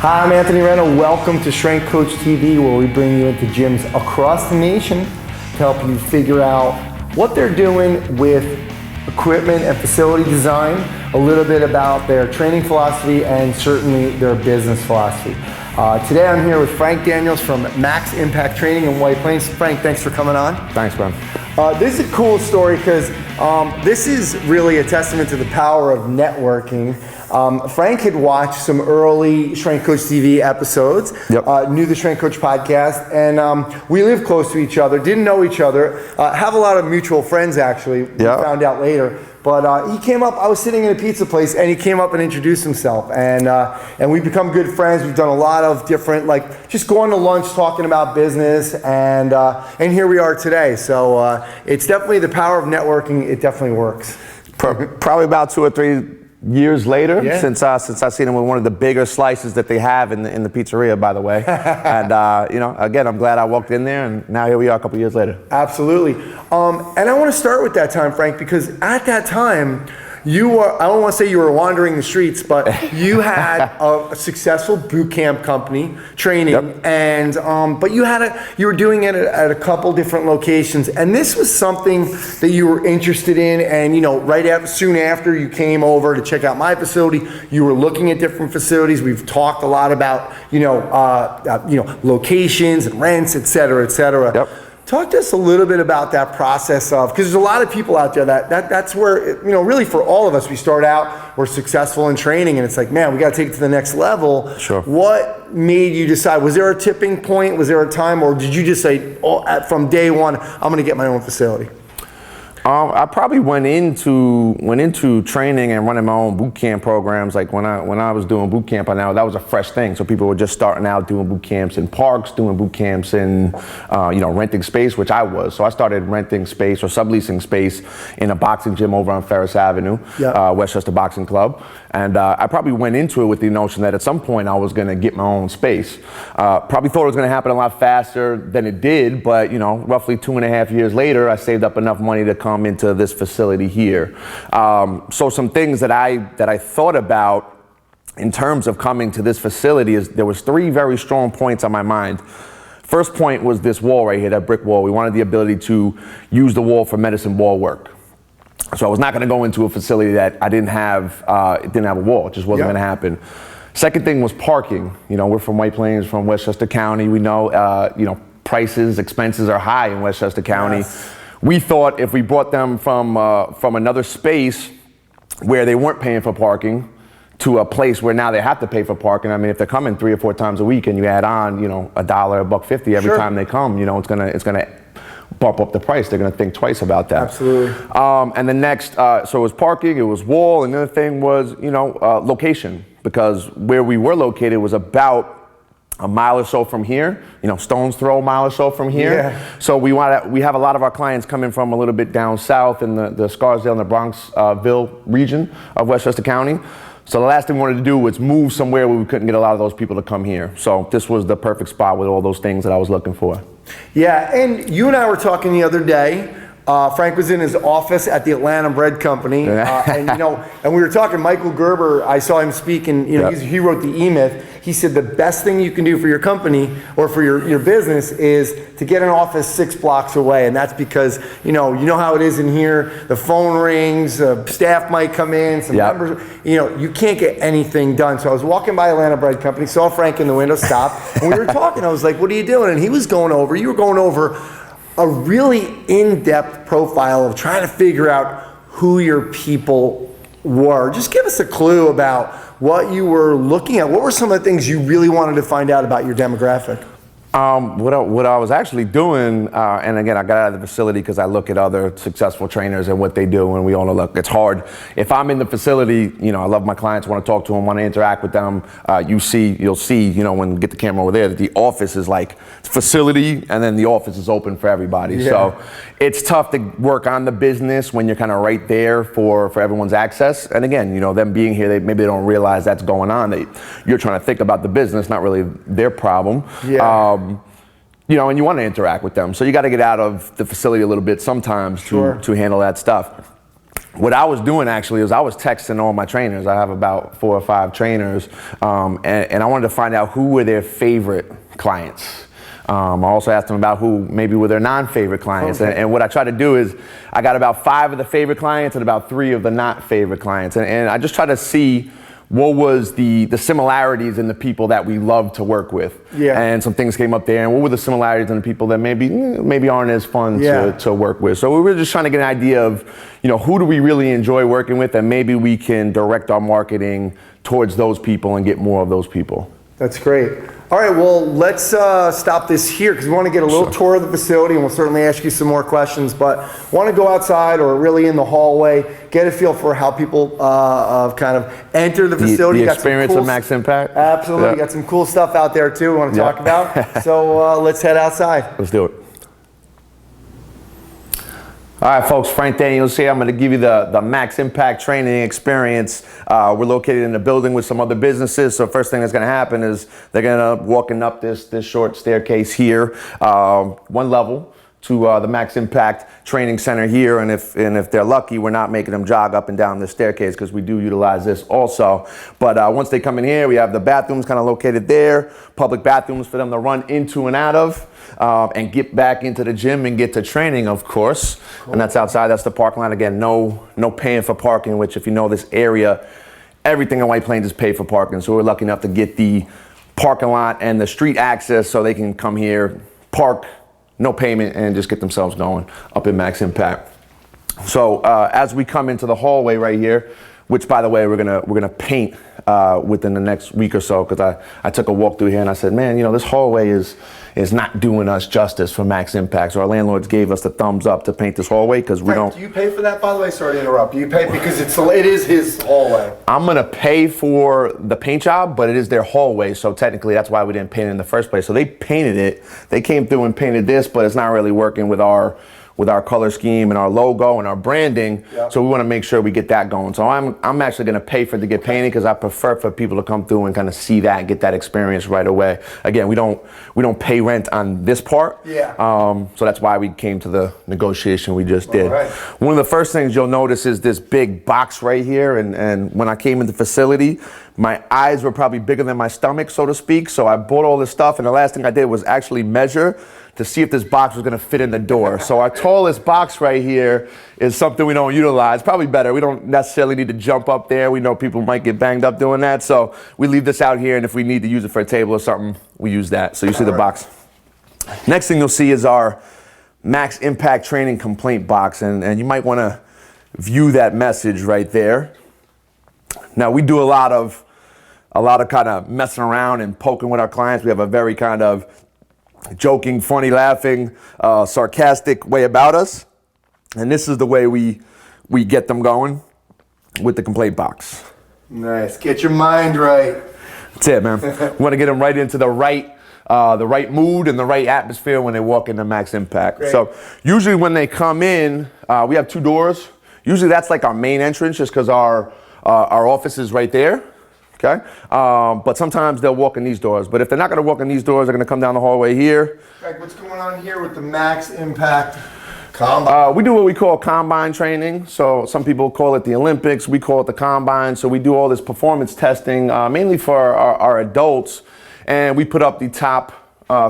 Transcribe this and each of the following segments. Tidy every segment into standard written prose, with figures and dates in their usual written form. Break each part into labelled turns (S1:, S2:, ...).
S1: Hi, I'm Anthony Rena. Welcome to Strength Coach TV, where we bring you into gyms across the nation to help you figure out what they're doing with equipment and facility design, a little bit about their training philosophy, and certainly their business philosophy. Today I'm here with Frank Daniels from Max Impact Training in White Plains. Frank, thanks for coming on.
S2: Thanks, man.
S1: This is a cool story because this is really a testament to the power of networking. Frank had watched some early Strength Coach TV episodes, knew the Strength Coach podcast, and we live close to each other, didn't know each other, have a lot of mutual friends actually, we found out later. But he came up, I was sitting in a pizza place, and he came up and introduced himself. And we've become good friends. We've done a lot of different, like just going to lunch, talking about business, and here we are today. So it's definitely the power of networking. It definitely works.
S2: Probably about 2 or 3 years later, since I've seen him with one of the bigger slices that they have in the pizzeria, by the way. And again, I'm glad I walked in there, and now here we are a couple years later.
S1: Absolutely. And I want to start with that time, Frank, because at that time, you were, I don't want to say you were wandering the streets, but you had a successful boot camp company training, and but you were doing it at a couple different locations, and this was something that you were interested in, and soon after you came over to check out my facility, you were looking at different facilities. We've talked a lot about locations and rents, et cetera, et cetera. Talk to us a little bit about that process of, because there's a lot of people out there that's where, really for all of us, we start out, we're successful in training, and it's like, man, we got to take it to the next level.
S2: Sure.
S1: What made you decide? Was there a tipping point? Was there a time, or did you just say, from day one, I'm going to get my own facility?
S2: I probably went into training and running my own boot camp programs. Like when I was doing boot camp, that was a fresh thing. So people were just starting out doing boot camps in parks, doing boot camps in renting space, which I was. So I started renting space or subleasing space in a boxing gym over on Ferris Avenue, Westchester Boxing Club. And I probably went into it with the notion that at some point I was going to get my own space. Probably thought it was going to happen a lot faster than it did, but roughly 2.5 years later, I saved up enough money to come into this facility here. So some things that I thought about in terms of coming to this facility is there was 3 very strong points on my mind. First point was this wall right here, that brick wall. We wanted the ability to use the wall for medicine ball work. So I was not going to go into a facility that I didn't have a wall. It just wasn't going to happen. Second thing was parking. We're from White Plains, from Westchester County. We know, prices, expenses are high in Westchester County. We thought if we brought them from another space where they weren't paying for parking to a place where now they have to pay for parking. I mean, if they're coming 3 or 4 times a week and you add on, $1, $1.50 every time they come, it's gonna bump up the price. They're gonna think twice about that.
S1: Absolutely.
S2: And the next, so it was parking, it was wall, and the other thing was, location, because where we were located was about a mile or so from here, stone's throw, a mile or so from here. So we have a lot of our clients coming from a little bit down south in the Scarsdale and the Bronxville region of Westchester County. So the last thing we wanted to do was move somewhere where we couldn't get a lot of those people to come here. So this was the perfect spot with all those things that I was looking for.
S1: Yeah, and you and I were talking the other day. Frank was in his office at the Atlanta Bread Company, and we were talking. Michael Gerber, I saw him speak, and he wrote the E-Myth. He said the best thing you can do for your company or for your business is to get an office 6 blocks away, and that's because you know how it is in here. The phone rings, staff might come in, some members. You can't get anything done. So I was walking by Atlanta Bread Company, saw Frank in the window, stopped, and we were talking. I was like, "What are you doing?" And he was going over. You were going over a really in-depth profile of trying to figure out who your people were. Just give us a clue about what you were looking at. What were some of the things you really wanted to find out about your demographic?
S2: What I was actually doing, and again, I got out of the facility because I look at other successful trainers and what they do, and we all know, look, it's hard. If I'm in the facility, I love my clients, want to talk to them, want to interact with them. You'll see, when we get the camera over there, that the office is like facility, and then the office is open for everybody. So it's tough to work on the business when you're kind of right there for everyone's access. And again, them being here, maybe they don't realize that's going on. You're trying to think about the business, not really their problem. And you want to interact with them. So you got to get out of the facility a little bit sometimes to handle that stuff. what I was doing actually is I was texting all my trainers. I have about 4 or 5 trainers, and I wanted to find out who were their favorite clients. I also asked them about who maybe were their non-favorite clients.
S1: Okay.
S2: And what I tried to do is I got about 5 of the favorite clients and about 3 of the not favorite clients. And I just tried to see what was the similarities in the people that we love to work with.
S1: Yeah.
S2: And some things came up there. And what were the similarities in the people that maybe aren't as fun to work with. So we were just trying to get an idea of, who do we really enjoy working with, and maybe we can direct our marketing towards those people and get more of those people.
S1: That's great. All right, well, let's stop this here because we want to get a little tour of the facility, and we'll certainly ask you some more questions, but want to go outside or really in the hallway, get a feel for how people kind of enter the facility.
S2: The experience of Max Impact?
S1: Absolutely.
S2: Yeah.
S1: Got some cool stuff out there too we want to talk about. So let's head outside.
S2: Let's do it. All right, folks, Frank Daniels here. I'm going to give you the Max Impact training experience. We're located in a building with some other businesses, so first thing that's going to happen is they're going to walking up this short staircase here, one level to the Max Impact Training Center here, and if they're lucky, we're not making them jog up and down the staircase because we do utilize this also. But once they come in here, we have the bathrooms kind of located there, public bathrooms for them to run into and out of, and get back into the gym and get to training, of course. Cool. And that's outside. That's the parking lot. Again, no paying for parking, which if you know this area, everything in White Plains is paid for parking. So we're lucky enough to get the parking lot and the street access so they can come here, park, no payment, and just get themselves going up in Max Impact. So as we come into the hallway right here, which by the way we're gonna paint within the next week or so, because I took a walk through here and I said, man, this hallway is not doing us justice for Max Impact. So our landlords gave us the thumbs up to paint this hallway because we don't.
S1: Do you pay for that, by the way? Sorry to interrupt. Do you pay because it is his hallway?
S2: I'm gonna pay for the paint job, but it is their hallway, so technically that's why we didn't paint it in the first place. So they painted it. They came through and painted this, but it's not really working with our color scheme and our logo and our branding. Yep. So we want to make sure we get that going. So I'm actually going to pay for it to get painted because I prefer for people to come through and kind of see that, get that experience right away. Again, we don't pay rent on this part.
S1: Yeah.
S2: So that's why we came to the negotiation we just did.
S1: Right.
S2: One of the first things you'll notice is this big box right here. And when I came into the facility, my eyes were probably bigger than my stomach, so to speak. So I bought all this stuff, and the last thing I did was actually measure to see if this box was gonna fit in the door. So our tallest box right here is something we don't utilize. Probably better. We don't necessarily need to jump up there. We know people might get banged up doing that. So we leave this out here, and if we need to use it for a table or something, we use that. So you see the box. Next thing you'll see is our Max Impact Training complaint box, and you might wanna view that message right there. Now we do a lot of kind of messing around and poking with our clients. We have a very kind of joking, funny, laughing, sarcastic way about us. And this is the way we get them going with the complaint box.
S1: Nice. Get your mind right.
S2: That's it, man. We want to get them right into the right mood and the right atmosphere when they walk into Max Impact.
S1: Great.
S2: So usually when they come in, we have 2 doors. Usually that's like our main entrance just because our office is right there. Okay, but sometimes they'll walk in these doors. But if they're not going to walk in these doors, they're going to come down the hallway here.
S1: Greg, what's going on here with the Max Impact Combine?
S2: We do what we call combine training. So some people call it the Olympics. We call it the combine. So we do all this performance testing, mainly for our adults, and we put up the top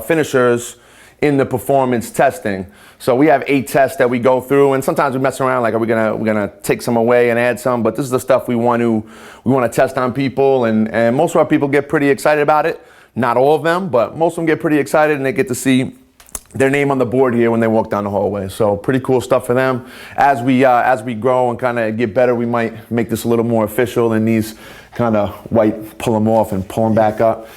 S2: finishers in the performance testing. So we have 8 tests that we go through, and sometimes we mess around, like, are we gonna take some away and add some? But this is the stuff we want to test on people, and most of our people get pretty excited about it. Not all of them, but most of them get pretty excited, and they get to see their name on the board here when they walk down the hallway. So pretty cool stuff for them. As we grow and kind of get better, we might make this a little more official, and these kind of white pull them off and pull them back up.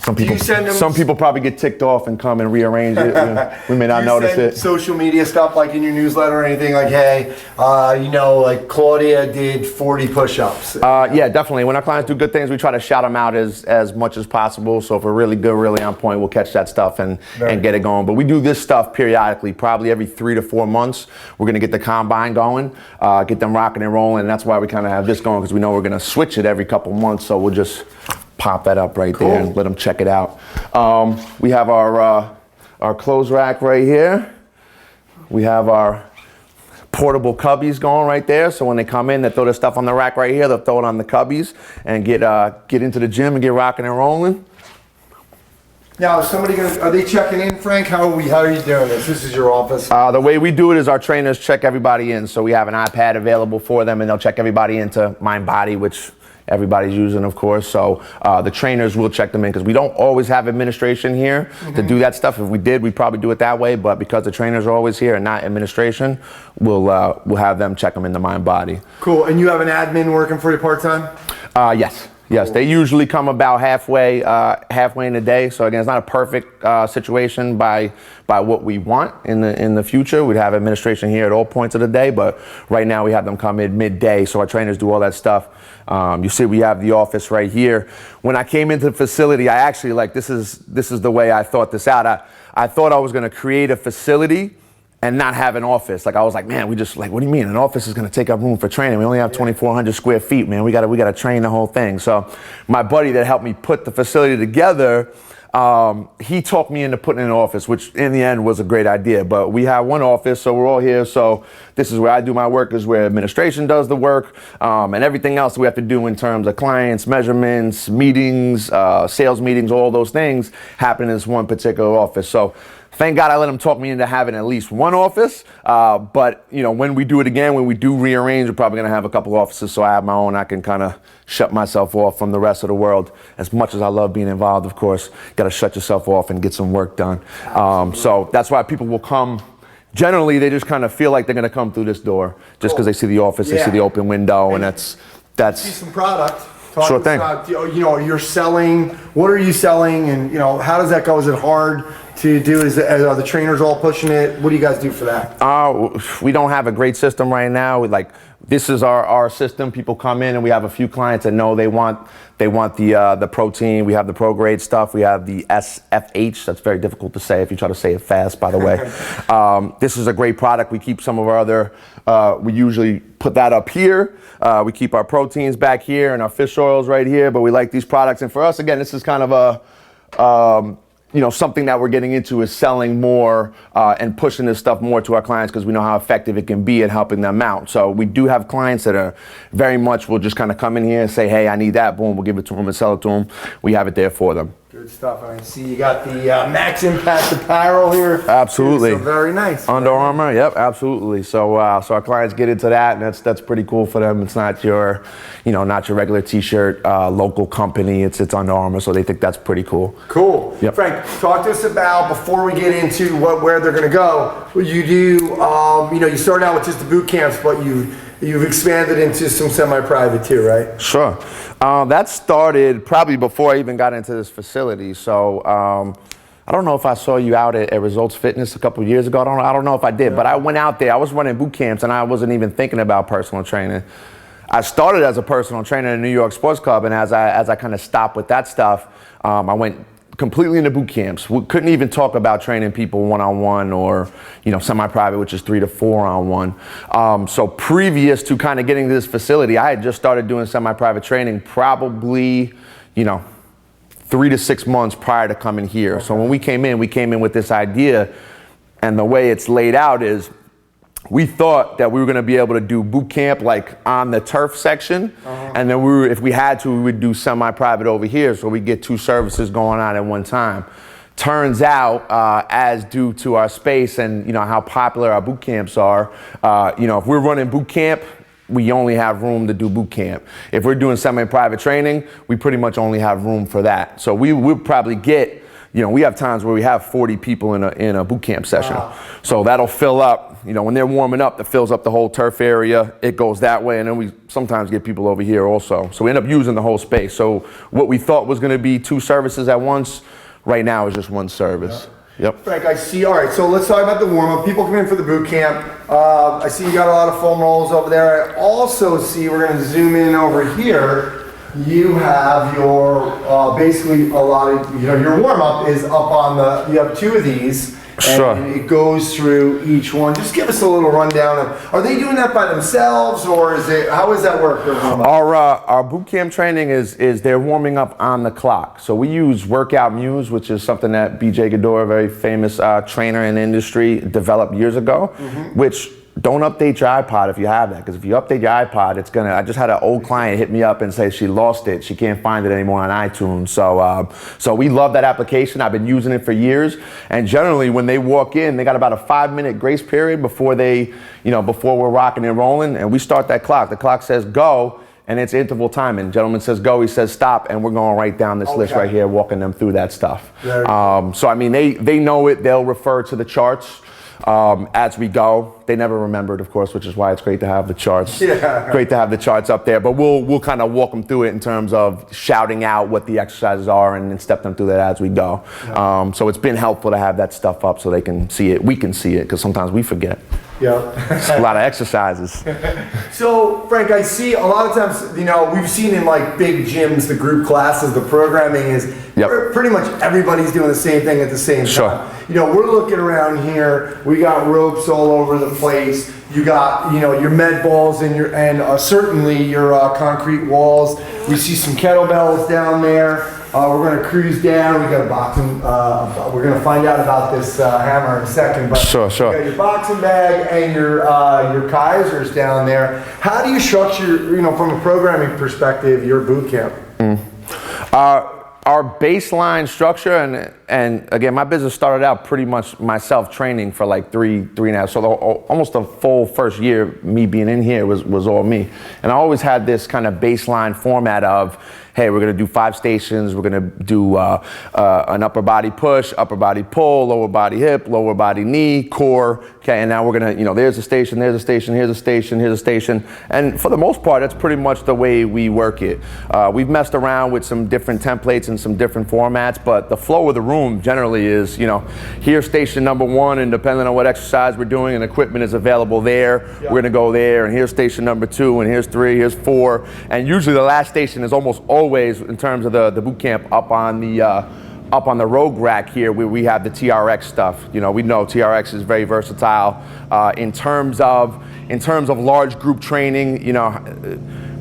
S2: Some people probably get ticked off and come and rearrange it. We may not notice it.
S1: Social media stuff like in your newsletter or anything like, hey, like Claudia did 40 push-ups.
S2: Yeah, definitely. When our clients do good things, we try to shout them out as much as possible. So if we're really good, really on point, we'll catch that stuff and get it going. But we do this stuff periodically, probably every 3 to 4 months. We're going to get the combine going, get them rocking and rolling. And that's why we kind of have this going, because we know we're going to switch it every couple months. So we'll just pop that up right there and let them check it out. We have our clothes rack right here. We have our portable cubbies going right there. So when they come in, they throw their stuff on the rack right here. They'll throw it on the cubbies and get into the gym and get rocking and rolling.
S1: Now, are they checking in, Frank? How are you doing this? This is your office.
S2: The way we do it is our trainers check everybody in. So we have an iPad available for them, and they'll check everybody into MindBody, which everybody's using, of course. So the trainers will check them in because we don't always have administration here to do that stuff. If we did, we'd probably do it that way. But because the trainers are always here and not administration, we'll have them check them into MindBody.
S1: Cool. And you have an admin working for you part-time?
S2: Yes. Yes, they usually come about halfway in the day. So again, it's not a perfect situation by what we want in the future. We'd have administration here at all points of the day, but right now we have them come in midday. So our trainers do all that stuff. You see, we have the office right here. When I came into the facility, I actually this is the way I thought this out. I thought I was going to create a facility and not have an office. Like I was like, man, what do you mean? An office is gonna take up room for training. We only have 2,400 square feet, man. We gotta train the whole thing. So my buddy that helped me put the facility together, he talked me into putting an office, which in the end was a great idea. But we have one office, so we're all here. So this is where I do my work, is where administration does the work, and everything else we have to do in terms of clients, measurements, meetings, sales meetings, all those things happen in this one particular office. So thank God I let him talk me into having at least one office. But when we do it again, when we do rearrange, we're probably gonna have a couple offices. So I have my own. I can kind of shut myself off from the rest of the world. As much as I love being involved, of course, got to shut yourself off and get some work done. So that's why people will come. Generally, they just kind of feel like they're gonna come through this door just because they see the office, they see the open window, and that's.
S1: See some product.
S2: Sure thing.
S1: You're selling. What are you selling, and how does that go? Is it hard to do? Are the trainers all pushing it? What do you guys do for that?
S2: We don't have a great system right now. This is our system. People come in, and we have a few clients that know they want the protein. We have the ProGrade stuff. We have the SFH. That's very difficult to say if you try to say it fast, by the way. This is a great product. We keep some of our other, we usually put that up here. We keep our proteins back here and our fish oils right here, but we like these products. And for us, again, this is kind of something that we're getting into, is selling more and pushing this stuff more to our clients, because we know how effective it can be at helping them out. So we do have clients that are very much will just kind of come in here and say, hey, I need that. Boom, we'll give it to them and sell it to them. We have it there for them.
S1: Good stuff. I see you got the Max Impact apparel here.
S2: Absolutely.
S1: So very nice.
S2: Under Armour, yep, absolutely. So our clients get into that, and that's pretty cool for them. It's not your, not your regular T-shirt, local company. It's Under Armour, so they think that's pretty cool.
S1: Cool.
S2: Yep.
S1: Frank, talk to us about, before we get into where they're going to go. You do, you started out with just the boot camps, but you've expanded into some semi-private too, right?
S2: Sure. That started probably before I even got into this facility. So I don't know if I saw you out at Results Fitness a couple years ago. I don't know if I did, but I went out there. I was running boot camps, and I wasn't even thinking about personal training. I started as a personal trainer in the New York Sports Club, and as I kind of stopped with that stuff, I went completely into boot camps. We couldn't even talk about training people one-on-one or, semi-private, which is 3 to 4 on 1. So previous to kind of getting to this facility, I had just started doing semi-private training probably, 3 to 6 months prior to coming here. Okay. So when we came in with this idea, and the way it's laid out is, we thought that we were going to be able to do boot camp on the turf section, and then if we had to, we would do semi-private over here, so we get 2 services going on at one time. Turns out, as due to our space and how popular our boot camps are, if we're running boot camp, we only have room to do boot camp. If we're doing semi-private training, we pretty much only have room for that. So we'll probably get, we have times where we have 40 people in a boot camp session. Wow. So that'll fill up. When they're warming up, that fills up the whole turf area. It goes that way, and then we sometimes get people over here also. So we end up using the whole space. So what we thought was going to be 2 services at once, right now is just 1 service. Yep.
S1: Frank, I see. All right, so let's talk about the warm-up. People come in for the boot camp. I see you got a lot of foam rolls over there. I also see, we're going to zoom in over here. You have your, basically a lot of, your warm-up is up on you have 2 of these.
S2: Sure.
S1: And it goes through each one. Just give us a little rundown of, are they doing that by themselves, or how does that work?
S2: Our boot camp training is they're warming up on the clock. So we use Workout Muse, which is something that BJ Gador, a very famous trainer in the industry, developed years ago, which don't update your iPod if you have that, because if you update your iPod, it's gonna. I just had an old client hit me up and say she lost it. She can't find it anymore on iTunes. So we love that application. I've been using it for years. And generally, when they walk in, they got about a 5-minute grace period before before we're rocking and rolling, and we start that clock. The clock says go, and it's interval timing. Gentleman says go, he says stop, and we're going right down this list right here, walking them through that stuff. So I mean, they know it. They'll refer to the charts as we go. They never remembered, of course, which is why it's great to have the charts. Yeah. Great to have the charts up there, but we'll kind of walk them through it in terms of shouting out what the exercises are and step them through that as we go. Yeah. So it's been helpful to have that stuff up so they can see it. We can see it, because sometimes we forget.
S1: Yeah.
S2: It's a lot of exercises.
S1: So, Frank, I see a lot of times, we've seen in like big gyms, the group classes, the programming is pretty much everybody's doing the same thing at the same time. We're looking around here, we got ropes all over the place. You got, your med balls and certainly your concrete walls. We see some kettlebells down there. We're going to cruise down. We got a boxing. We're going to find out about this hammer in a second. But
S2: sure.
S1: You got your boxing bag and your Kaisers down there. How do you structure, from a programming perspective, your boot camp?
S2: Our baseline structure, and again, my business started out pretty much myself training for like three and a half. So almost a full first year, me being in here was all me. And I always had this kind of baseline format of, hey, we're gonna do 5 stations. We're gonna do an upper body push, upper body pull, lower body hip, lower body knee, core. Okay, and now we're gonna, there's a station, there's a station, here's a station, here's a station. And for the most part, that's pretty much the way we work it. We've messed around with some different templates and some different formats, but the flow of the room generally is, here's station number 1, and depending on what exercise we're doing and equipment is available there, we're gonna go there, and here's station number 2, and here's 3, here's 4. And usually the last station is almost always, in terms of the boot camp, up on the Rogue rack here, where we have the TRX stuff. We know TRX is very versatile in terms of large group training.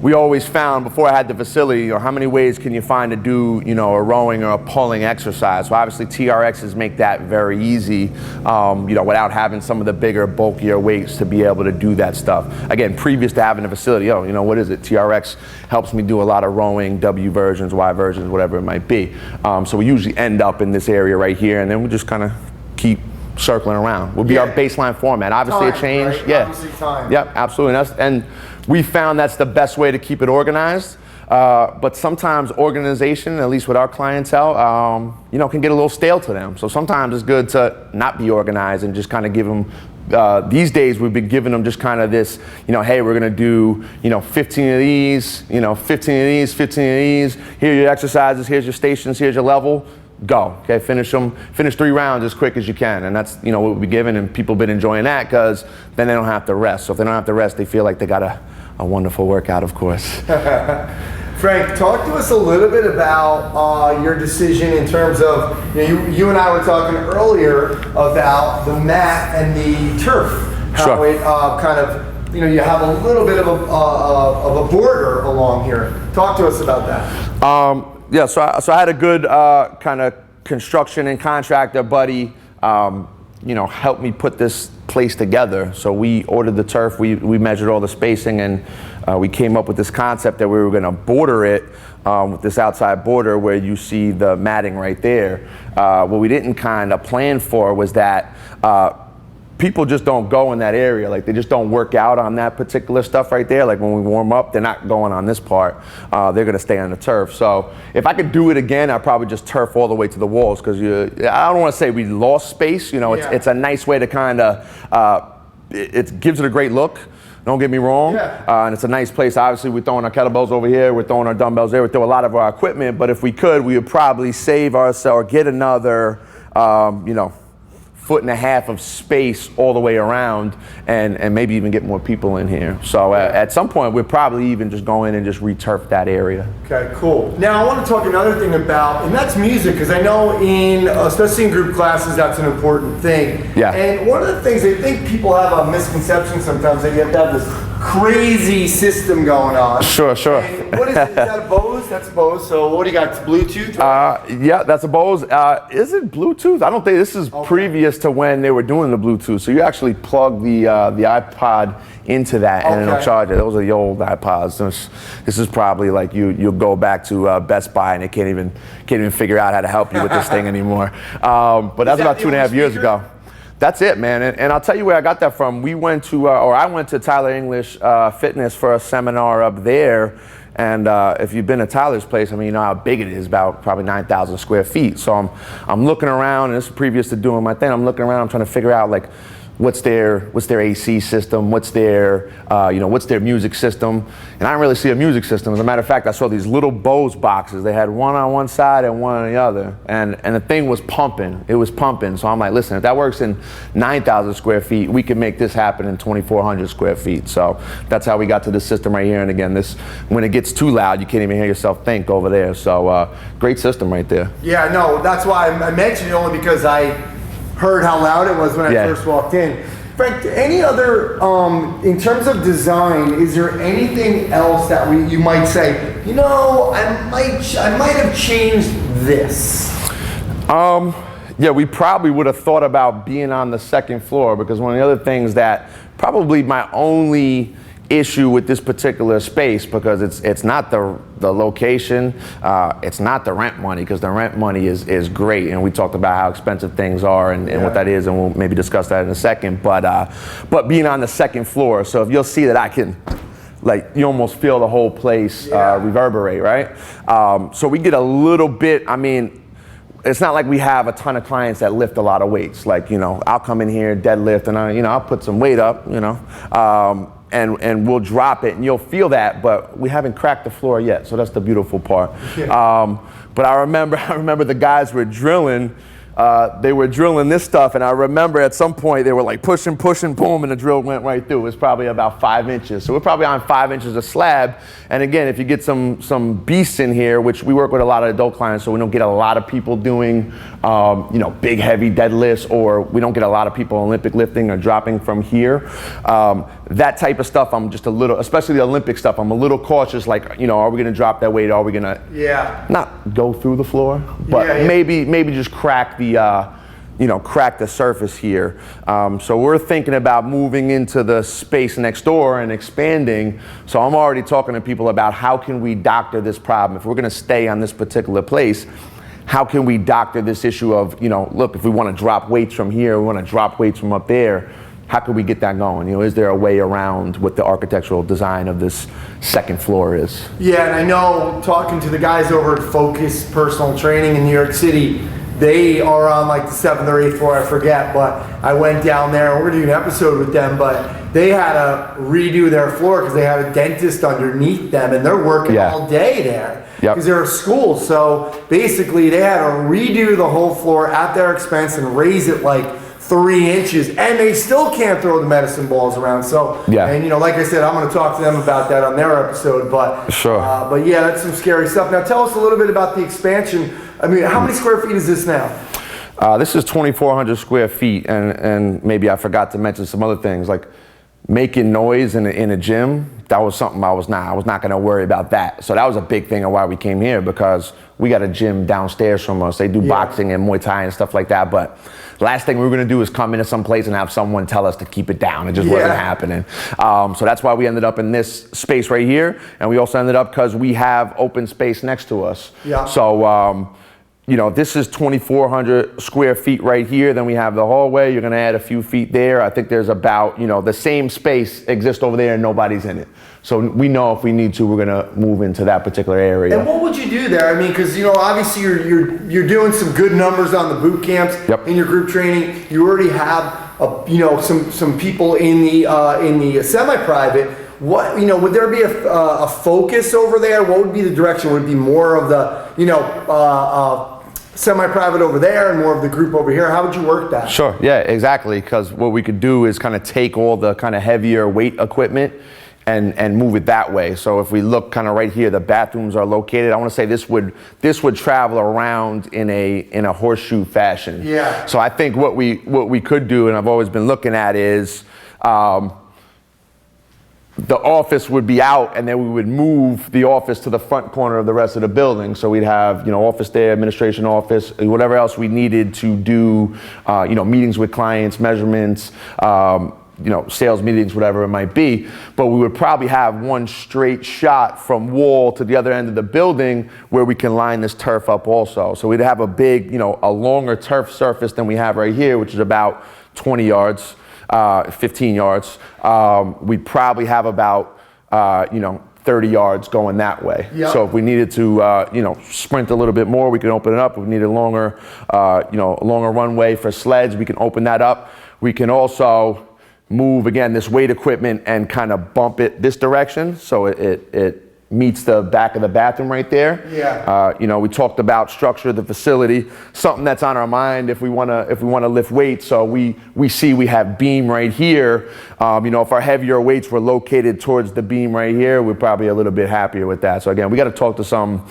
S2: We always found, before I had the facility, how many ways can you find to do, a rowing or a pulling exercise? So obviously TRXs make that very easy, without having some of the bigger, bulkier weights to be able to do that stuff. Again, previous to having a facility, what is it? TRX helps me do a lot of rowing, W versions, Y versions, whatever it might be. So we usually end up in this area right here, and then we just kind of keep circling around. Will be our baseline format. Obviously, a change.
S1: Right?
S2: Yeah.
S1: Obviously time.
S2: Yep, absolutely. And we found that's the best way to keep it organized. But sometimes organization, at least with our clientele, can get a little stale to them. So sometimes it's good to not be organized and just kind of give them. These days we've been giving them just kind of this, hey, we're gonna do, 15 of these, 15 of these, 15 of these. Here are your exercises. Here's your stations. Here's your level. Go. Okay, finish 3 rounds as quick as you can, and that's what we've given, and people have been enjoying that because then they don't have to rest. So if they don't have to rest, they feel like they got a wonderful workout, of course.
S1: Frank, talk to us a little bit about your decision in terms of, you and I were talking earlier about the mat and the turf, how it kind of, you have a little bit of a border along here. Talk to us about that.
S2: Yeah, so I had a good kind of construction and contractor buddy, help me put this place together. So we ordered the turf, we measured all the spacing, and we came up with this concept that we were gonna border it with this outside border where you see the matting right there. What we didn't kind of plan for was that people just don't go in that area. Like, they just don't work out on that particular stuff right there. Like, when we warm up, they're not going on this part. They're gonna stay on the turf. So if I could do it again, I'd probably just turf all the way to the walls, because I don't wanna say we lost space. It's a nice way to kind of, it gives it a great look. Don't get me wrong. And it's a nice place. Obviously, we're throwing our kettlebells over here. We're throwing our dumbbells there. We throw a lot of our equipment. But if we could, we would probably save ourselves or get another, 1.5 feet of space all the way around, and maybe even get more people in here. So at some point, we'll probably even just go in and just re-turf that area.
S1: Okay, cool. Now I want to talk another thing about, and that's music, because I know especially in group classes, that's an important thing.
S2: Yeah.
S1: And one of the things, I think people have a misconception sometimes that you have to have this crazy system going on.
S2: Sure.
S1: And what is it? Is that a Bose? That's a Bose. So what do you got? It's Bluetooth?
S2: Yeah, that's a Bose. Is it Bluetooth? I don't think this is previous to when they were doing the Bluetooth. So you actually plug the iPod into that and it'll charge it. Those are the old iPods. This is probably like you'll go back to Best Buy and they can't even figure out how to help you with this thing anymore. But that's about 2.5 years ago. That's it, man. And I'll tell you where I got that from. We went to, I went to Tyler English Fitness for a seminar up there. And if you've been to Tyler's place, I mean, you know how big it is, about probably 9,000 square feet. So I'm looking around, and this is previous to doing my thing. I'm looking around, I'm trying to figure out like, what's their AC system, what's their music system, and I didn't really see a music system. As a matter of fact, I saw these little Bose boxes. They had one on one side and one on the other, and the thing was pumping. It was pumping. So I'm like, listen, if that works in 9,000 square feet, we can make this happen in 2,400 square feet. So that's how we got to this system right here. And again, when it gets too loud, you can't even hear yourself think over there. So great system right there.
S1: Yeah, no, that's why I mentioned it, only because I heard how loud it was when I first walked in. Frank, any other, in terms of design, is there anything else that you might say, you know, I might have changed this?
S2: Yeah, we probably would have thought about being on the second floor, because one of the other things that probably my only issue with this particular space, because it's not the location, it's not the rent money, because the rent money is great, and we talked about how expensive things are and what that is, and we'll maybe discuss that in a second, but being on the second floor, so if you'll see that I can, like, you almost feel the whole place reverberate, right? So we get a little bit, I mean, it's not like we have a ton of clients that lift a lot of weights. Like, you know, I'll come in here, deadlift, and I'll put some weight up, you know, and we'll drop it, and you'll feel that, but we haven't cracked the floor yet, so that's the beautiful part. But I remember the guys were drilling. They were drilling this stuff, and I remember at some point they were like pushing, boom, and the drill went right through. It was probably about 5 inches. So we're probably on 5 inches of slab. And again, if you get some beasts in here, which we work with a lot of adult clients, so we don't get a lot of people doing, you know, big heavy deadlifts, or we don't get a lot of people Olympic lifting or dropping from here. That type of stuff, I'm just a little, especially the Olympic stuff, I'm a little cautious. Like, you know, are we going to drop that weight? Are we going to not go through the floor, but maybe just crack the crack the surface here. So we're thinking about moving into the space next door and expanding. So I'm already talking to people about how can we doctor this problem. If we're going to stay on this particular place, how can we doctor this issue of, you know, look, if we want to drop weights from here, we want to drop weights from up there, how can we get that going? You know, is there a way around what the architectural design of this second floor is? Yeah,
S1: and I know, talking to the guys over at Focus Personal Training in New York City, they are on like the 7th or 8th floor, I forget, but I went down there, we're gonna do an episode with them, but they had to redo their floor because they have a dentist underneath them, and they're working all day there because they're a school. So basically they had to redo the whole floor at their expense and raise it like 3 inches, and they still can't throw the medicine balls around. So, and you know, like I said, I'm going to talk to them about that on their episode. But but yeah, that's some scary stuff. Now, tell us a little bit about the expansion. I mean, how many square feet is this now?
S2: This is 2,400 square feet, and maybe I forgot to mention some other things, like making noise in a gym. That was something I was not going to worry about that. So that was a big thing of why we came here, because we got a gym downstairs from us. They do boxing and Muay Thai and stuff like that. But last thing we were going to do is come into some place and have someone tell us to keep it down. It just wasn't happening. So that's why we ended up in this space right here. And we also ended up because we have open space next to us. So, you know, this is 2,400 square feet right here. Then we have the hallway. You're going to add a few feet there. I think there's about, you know, the same space exists over there and nobody's in it. So we know if we need to, we're going to move into that particular area.
S1: And what would you do there? I mean, because, you know, obviously you're doing some good numbers on the boot camps in your group training. You already have, you know, some people in the semi-private. What, you know, would there be a focus over there? What would be the direction? Would it be more of the, you know, semi-private over there and more of the group over here? How would you work that?
S2: Sure, yeah, exactly. Because what we could do is kind of take all the kind of heavier weight equipment and move it that way. So if we look kind of right here, the bathrooms are located. I want to say this would travel around in a horseshoe fashion. So I think what we could do, and I've always been looking at, is the office would be out, and then we would move the office to the front corner of the rest of the building. So we'd have, office there, administration office, whatever else we needed to do, meetings with clients, measurements, sales meetings, whatever it might be. But we would probably have one straight shot from wall to the other end of the building where we can line this turf up also. So we'd have a big, a longer turf surface than we have right here, which is about 20 yards. 15 yards. We'd probably have about, 30 yards going that way.
S1: Yep.
S2: So if we needed to, sprint a little bit more, we can open it up. If we need a longer, longer runway for sleds, we can open that up. We can also move, again, this weight equipment and kind of bump it this direction so it meets the back of the bathroom right there.
S1: Yeah.
S2: We talked about structure of the facility, something that's on our mind if we want to lift weights. So we see we have beam right here. If our heavier weights were located towards the beam right here, we're probably a little bit happier with that. So again, we got to talk to some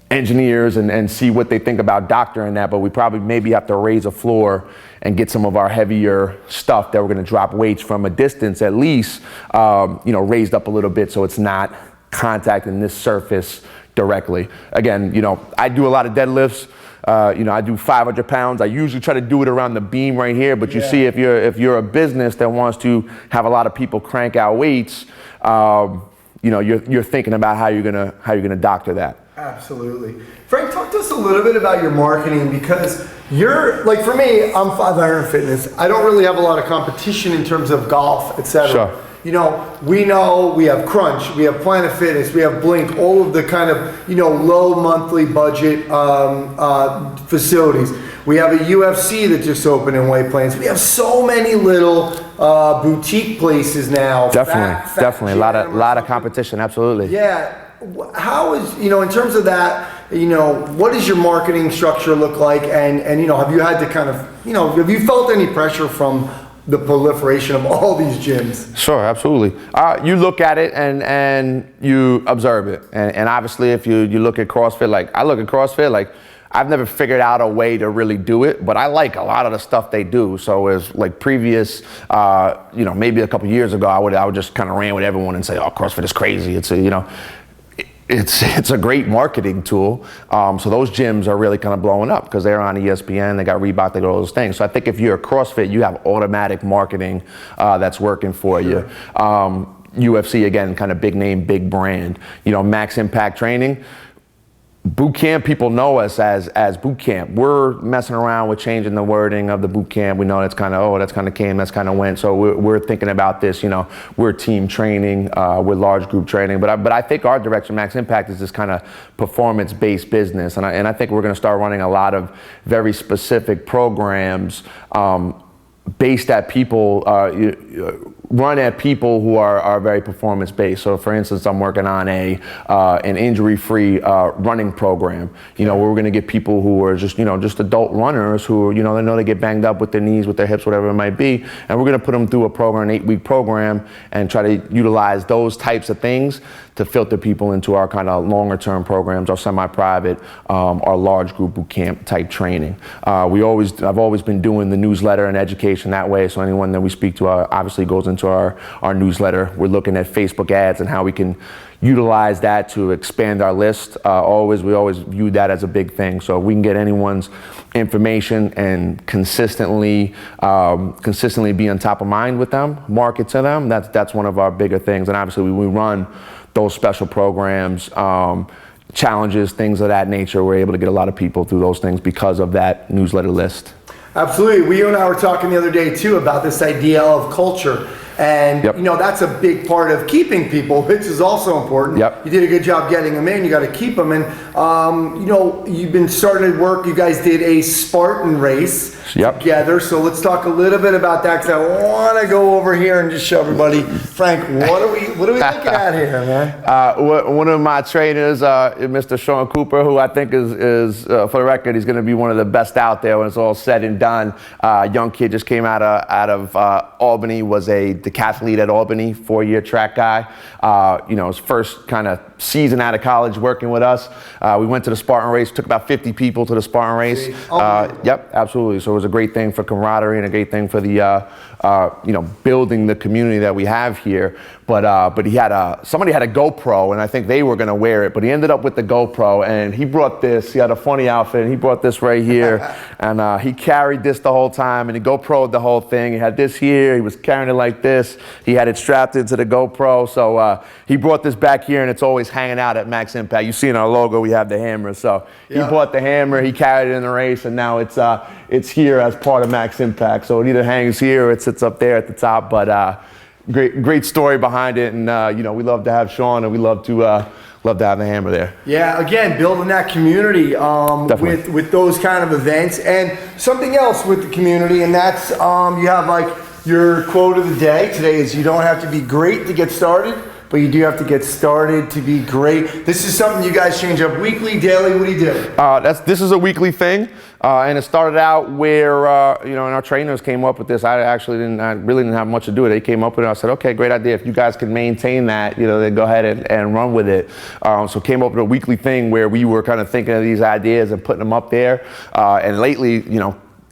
S2: engineers and see what they think about doctoring that, but we probably maybe have to raise a floor and get some of our heavier stuff that we're going to drop weights from a distance at least, raised up a little bit so it's not contacting this surface directly. Again, I do a lot of deadlifts. I do 500 pounds. I usually try to do it around the beam right here, but you see if you're a business that wants to have a lot of people crank out weights, you're thinking about how you're gonna doctor that.
S1: Absolutely. Frank, talk to us a little bit about your marketing, because you're, like, for me, I'm 5 Fitness. I don't really have a lot of competition in terms of golf, etc.
S2: Sure.
S1: We have Crunch, we have Planet Fitness, we have Blink, all of the kind of, low monthly budget facilities. We have a UFC that just opened in White Plains. We have so many little boutique places now.
S2: Definitely. A lot of competition, absolutely.
S1: Yeah. How is, in terms of that, what does your marketing structure look like? And have you had to kind of, have you felt any pressure from the proliferation of all these gyms?
S2: Sure, absolutely. You look at it and you observe it. And obviously if you look at CrossFit, like I look at CrossFit, like I've never figured out a way to really do it, but I like a lot of the stuff they do. So as like previous, maybe a couple years ago, I would just kind of ran with everyone and say, oh, CrossFit is crazy. It's a great marketing tool. So those gyms are really kind of blowing up because they're on ESPN, they got Reebok, they got all those things. So I think if you're a CrossFit, you have automatic marketing that's working for you. UFC, again, kind of big name, big brand. Max Impact Training. Boot camp, people know us as boot camp. We're messing around with changing the wording of the boot camp. We know that's kind of came, that's kind of went. So we're thinking about this. We're team training, we're large group training. But I think our direction, Max Impact, is this kind of performance-based business, and I think we're going to start running a lot of very specific programs based at people. Run at people who are very performance based. So for instance, I'm working on an injury-free running program, where we're gonna get people who are just adult runners who, they know they get banged up with their knees, with their hips, whatever it might be. And we're gonna put them through a program, an 8-week program, and try to utilize those types of things to filter people into our kind of longer term programs, our semi-private, our large group boot camp type training. I've always been doing the newsletter and education that way. So anyone that we speak to obviously goes into our newsletter. We're looking at Facebook ads and how we can utilize that to expand our list. We always view that as a big thing. So if we can get anyone's information and consistently be on top of mind with them, market to them, that's one of our bigger things. And obviously we run those special programs, challenges, things of that nature. We're able to get a lot of people through those things because of that newsletter list.
S1: Absolutely. You and I were talking the other day too about this idea of culture. And that's a big part of keeping people, which is also important.
S2: Yep.
S1: You did a good job getting them in. You got to keep them. And you've been starting to work. You guys did a Spartan race together. So let's talk a little bit about that, because I want to go over here and just show everybody, Frank, what are we looking at here, man?
S2: One of my trainers, Mr. Sean Cooper, who I think is for the record, he's going to be one of the best out there when it's all said and done. Young kid just came out of Albany, was a decathlete at Albany, 4-year track guy. His first kind of season out of college working with us. We went to the Spartan race, took about 50 people to the Spartan race. Yep, absolutely. So it was a great thing for camaraderie and a great thing for the, building the community that we have here. But he had somebody had a GoPro, and I think they were going to wear it, but he ended up with the GoPro, and he brought this. He had a funny outfit, and he brought this right here, and he carried this the whole time, and he GoPro'd the whole thing. He had this here. He was carrying it like this. He had it strapped into the GoPro, so he brought this back here, and it's always hanging out at Max Impact. You see in our logo, we have the hammer, so he bought the hammer, he carried it in the race, and now it's here as part of Max Impact. So it either hangs here or it sits up there at the top, but great story behind it, and we love to have Sean, and we love to have the hammer there.
S1: Yeah, again, building that community with those kind of events, and something else with the community, and that's you have like your quote of the day. Today is, you don't have to be great to get started, but you do have to get started to be great. This is something you guys change up weekly, daily. What do you do?
S2: This is a weekly thing, and it started out where and our trainers came up with this. I really didn't have much to do with it. They came up with it. I said, okay, great idea. If you guys can maintain that, then go ahead and run with it. So came up with a weekly thing where we were kind of thinking of these ideas and putting them up there. And lately,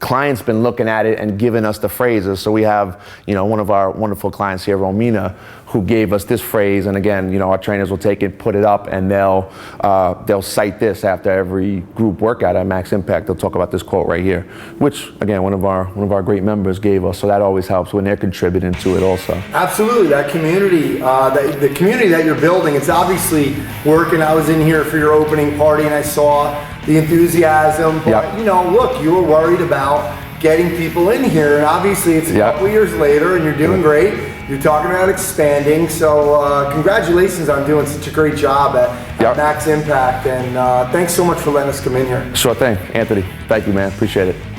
S2: clients been looking at it and giving us the phrases. So we have, one of our wonderful clients here, Romina, who gave us this phrase. And again, our trainers will take it, put it up, and they'll cite this after every group workout at Max Impact. They'll talk about this quote right here, which again, one of our great members gave us. So that always helps when they're contributing to it also.
S1: Absolutely, that community, the community that you're building, it's obviously working. I was in here for your opening party and I saw the enthusiasm, but look, you were worried about getting people in here, and obviously it's a couple years later and you're doing great. You're talking about expanding, so congratulations on doing such a great job at Max Impact, and thanks so much for letting us come in here.
S2: Sure thing, Anthony. Thank you, man. Appreciate it.